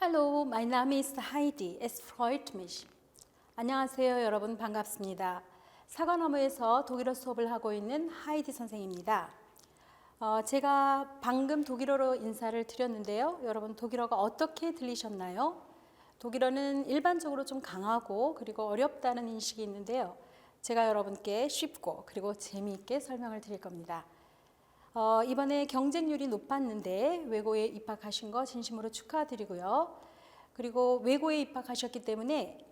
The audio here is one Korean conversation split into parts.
Hallo, mein Name ist Heidi. Es freut mich. 안녕하세요, 여러분 반갑습니다. 사과나무에서 독일어 수업을 하고 있는 하이디 선생입니다. 제가 방금 독일어로 인사를 드렸는데요. 여러분 독일어가 어떻게 들리셨나요? 독일어는 일반적으로 좀 강하고 그리고 어렵다는 인식이 있는데요. 제가 여러분께 쉽고 그리고 재미있게 설명을 드릴 겁니다. 이번에 경쟁률이 높았는데 외고에 입학하신 거 진심으로 축하드리고요. 그리고 외고에 입학하셨기 때문에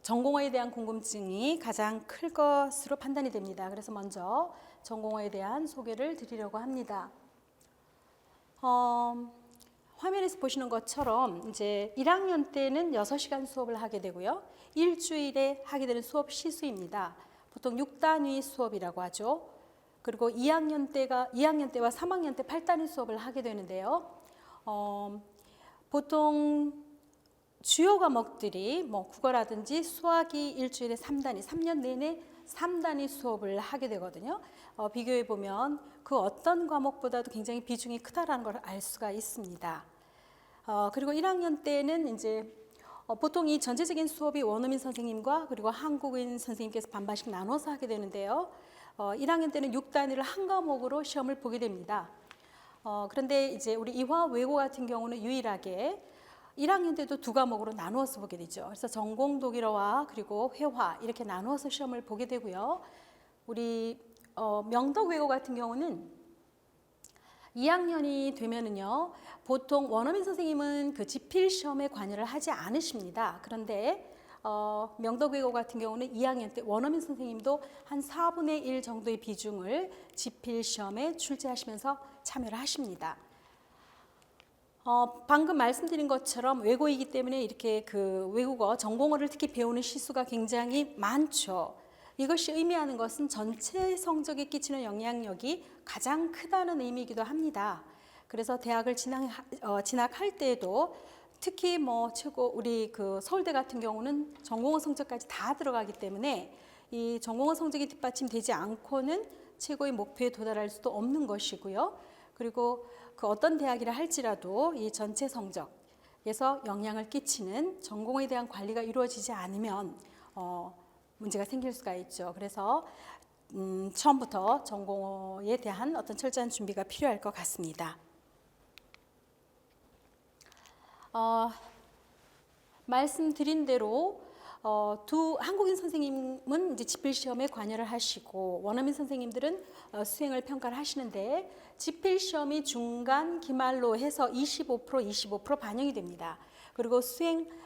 전공어에 대한 궁금증이 가장 클 것으로 판단이 됩니다. 그래서 먼저 전공어에 대한 소개를 드리려고 합니다. 화면에서 보시는 것처럼 이제 1학년 때는 6시간 수업을 하게 되고요. 일주일에 하게 되는 수업 시수입니다. 보통 6단위 수업이라고 하죠. 그리고 2학년 때와 3학년 때 8단위 수업을 하게 되는데요. 보통 주요 과목들이 국어라든지 수학이 일주일에 3단위, 3년 내내 3단위 수업을 하게 되거든요. 비교해 보면 그 어떤 과목보다도 굉장히 비중이 크다라는 걸 알 수가 있습니다. 그리고 1학년 때는 이제 보통 이 전체적인 수업이 원어민 선생님과 그리고 한국인 선생님께서 반반씩 나눠서 하게 되는데요. 1학년 때는 6단위를 한 과목으로 시험을 보게 됩니다. 그런데 이제 우리 이화 외고 같은 경우는 유일하게 1학년 때도 2과목으로 나누어서 보게 되죠. 그래서 전공 독일어와 그리고 회화 이렇게 나누어서 시험을 보게 되고요. 우리 명덕 외고 같은 경우는 2학년이 되면은요, 보통 원어민 선생님은 그 지필 시험에 관여를 하지 않으십니다. 그런데 명덕 외고 같은 경우는 2학년 때 원어민 선생님도 한 4분의 1 정도의 비중을 지필 시험에 출제하시면서 참여를 하십니다. 방금 말씀드린 것처럼 외고이기 때문에 이렇게 그 외국어, 전공어를 특히 배우는 시수가 굉장히 많죠. 이것이 의미하는 것은 전체 성적에 끼치는 영향력이 가장 크다는 의미이기도 합니다. 그래서 대학을 진학할 때에도 특히 최고 우리 그 서울대 같은 경우는 전공어 성적까지 다 들어가기 때문에 이 전공어 성적이 뒷받침되지 않고는 최고의 목표에 도달할 수도 없는 것이고요. 그리고 그 어떤 대학이라 할지라도 이 전체 성적에서 영향을 끼치는 전공에 대한 관리가 이루어지지 않으면 문제가 생길 수가 있죠. 그래서 처음부터 전공에 대한 어떤 철저한 준비가 필요할 것 같습니다. 말씀드린 대로 두 한국인 선생님은 이제 지필 시험에 관여를 하시고 원어민 선생님들은 수행을 평가를 하시는데 지필 시험이 중간 기말로 해서 25% 반영이 됩니다. 그리고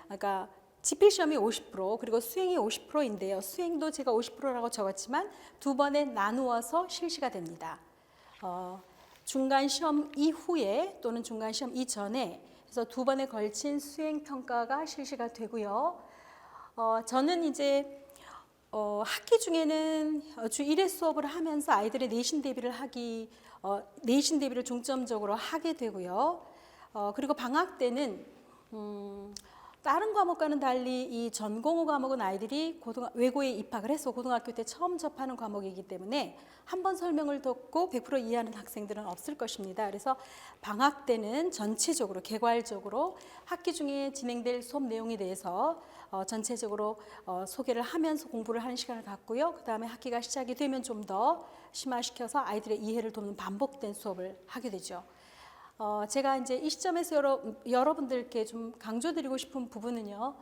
그러니까 지필 시험이 50% 그리고 수행이 50%인데요. 수행도 제가 50%라고 적었지만 두 번에 나누어서 실시가 됩니다. 중간 시험 이후에 또는 중간 시험 이전에 그래서 두 번에 걸친 수행 평가가 실시가 되고요. 저는 이제 학기 중에는 주 1회 수업을 하면서 아이들의 내신 대비를 중점적으로 하게 되고요. 그리고 방학 때는 다른 과목과는 달리 이 전공어 과목은 아이들이 외고에 입학을 해서 고등학교 때 처음 접하는 과목이기 때문에 한 번 설명을 듣고 100% 이해하는 학생들은 없을 것입니다. 그래서 방학 때는 전체적으로 개괄적으로 학기 중에 진행될 수업 내용에 대해서 전체적으로 소개를 하면서 공부를 하는 시간을 갖고요. 그 다음에 학기가 시작이 되면 좀 더 심화시켜서 아이들의 이해를 돕는 반복된 수업을 하게 되죠. 제가 이제 이 시점에서 여러분들께 좀 강조드리고 싶은 부분은요.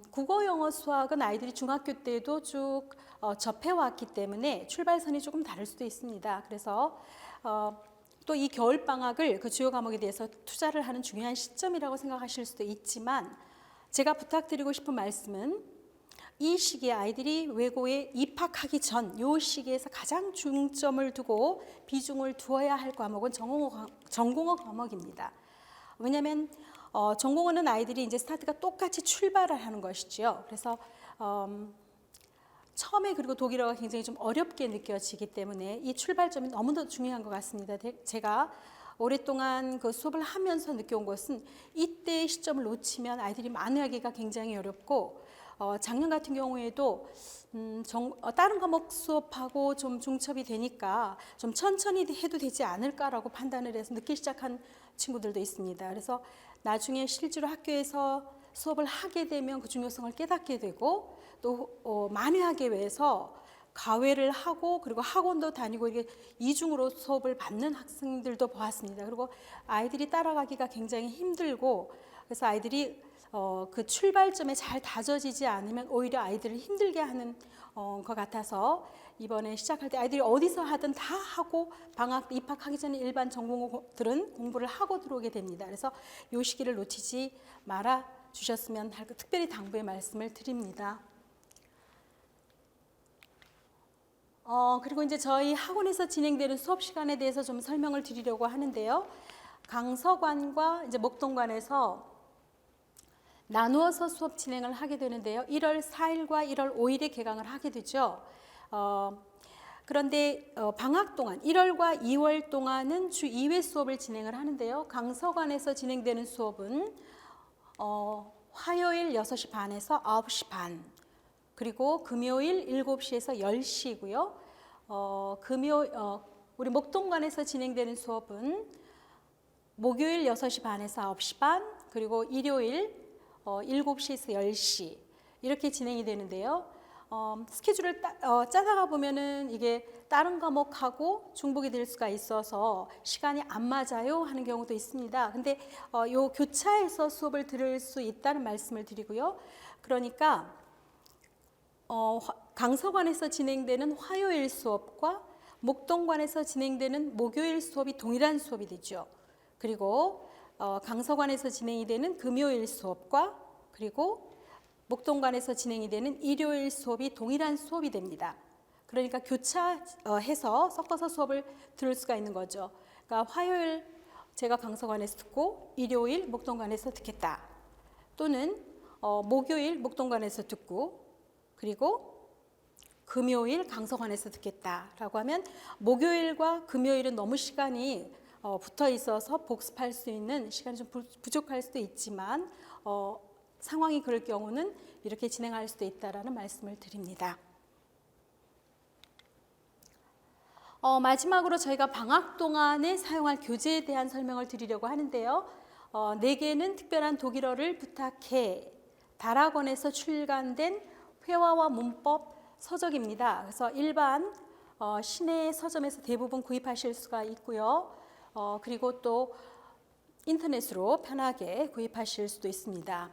국어, 영어, 수학은 아이들이 중학교 때도 쭉 접해왔기 때문에 출발선이 조금 다를 수도 있습니다. 그래서 또 이 겨울방학을 그 주요 과목에 대해서 투자를 하는 중요한 시점이라고 생각하실 수도 있지만 제가 부탁드리고 싶은 말씀은 이 시기에 아이들이 외고에 입학하기 전 이 시기에서 가장 중점을 두고 비중을 두어야 할 과목은 전공어 과목입니다. 왜냐하면 전공어는 아이들이 이제 스타트가 똑같이 출발을 하는 것이지요. 그래서 처음에 그리고 독일어가 굉장히 좀 어렵게 느껴지기 때문에 이 출발점이 너무나 중요한 것 같습니다. 제가 오랫동안 그 수업을 하면서 느껴온 것은 이때의 시점을 놓치면 아이들이 만회하기가 굉장히 어렵고 작년 같은 경우에도 다른 과목 수업하고 좀 중첩이 되니까 좀 천천히 해도 되지 않을까라고 판단을 해서 늦게 시작한 친구들도 있습니다. 그래서 나중에 실제로 학교에서 수업을 하게 되면 그 중요성을 깨닫게 되고 또 만회하기 위해서 과외를 하고 그리고 학원도 다니고 이게 이중으로 수업을 받는 학생들도 보았습니다. 그리고 아이들이 따라가기가 굉장히 힘들고 그래서 아이들이 그 출발점에 잘 다져지지 않으면 오히려 아이들을 힘들게 하는 것 같아서 이번에 시작할 때 아이들이 어디서 하든 다 하고 방학 때 입학하기 전에 일반 전공들은 공부를 하고 들어오게 됩니다. 그래서 이 시기를 놓치지 말아 주셨으면 하고 특별히 당부의 말씀을 드립니다. 그리고 이제 저희 학원에서 진행되는 수업 시간에 대해서 좀 설명을 드리려고 하는데요. 강서관과 이제 목동관에서 나누어서 수업 진행을 하게 되는데요. 1월 4일과 1월 5일에 개강을 하게 되죠. 그런데 방학 동안 1월과 2월 동안은 주 2회 수업을 진행을 하는데요. 강서관에서 진행되는 수업은 화요일 6시 반에서 9시 반, 그리고 금요일 7시에서 10시고요. 우리 목동관에서 진행되는 수업은 목요일 6시 반에서 9시 반, 그리고 일요일 7시에서 10시 이렇게 진행이 되는데요. 스케줄을 짜다가 보면은 이게 다른 과목하고 중복이 될 수가 있어서 시간이 안 맞아요 하는 경우도 있습니다. 근데 요 교차해서 수업을 들을 수 있다는 말씀을 드리고요. 그러니까 강서관에서 진행되는 화요일 수업과 목동관에서 진행되는 목요일 수업이 동일한 수업이 되죠. 그리고 강서관에서 진행이 되는 금요일 수업과 그리고 목동관에서 진행이 되는 일요일 수업이 동일한 수업이 됩니다. 그러니까 교차해서 섞어서 수업을 들을 수가 있는 거죠. 그러니까 화요일 제가 강서관에서 듣고 일요일 목동관에서 듣겠다. 또는 목요일 목동관에서 듣고 그리고 금요일 강서관에서 듣겠다라고 하면 목요일과 금요일은 너무 시간이 붙어 있어서 복습할 수 있는 시간이 좀 부족할 수도 있지만 상황이 그럴 경우는 이렇게 진행할 수도 있다라는 말씀을 드립니다. 마지막으로 저희가 방학 동안에 사용할 교재에 대한 설명을 드리려고 하는데요. 4개는 특별한 독일어를 부탁해 다락원에서 출간된 회화와 문법 서적입니다. 그래서 일반 시내 서점에서 대부분 구입하실 수가 있고요. 그리고 또 인터넷으로 편하게 구입하실 수도 있습니다.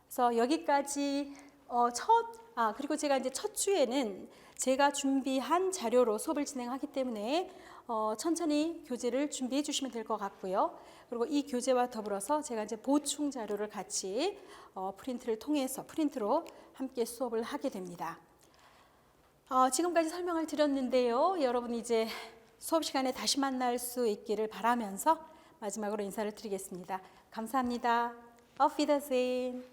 그래서 여기까지 그리고 제가 이제 첫 주에는 제가 준비한 자료로 수업을 진행하기 때문에 천천히 교재를 준비해 주시면 될 것 같고요. 그리고 이 교재와 더불어서 제가 이제 보충 자료를 같이 프린트로 함께 수업을 하게 됩니다. 지금까지 설명을 드렸는데요. 여러분 이제 수업 시간에 다시 만날 수 있기를 바라면서 마지막으로 인사를 드리겠습니다. 감사합니다. Auf Wiedersehen.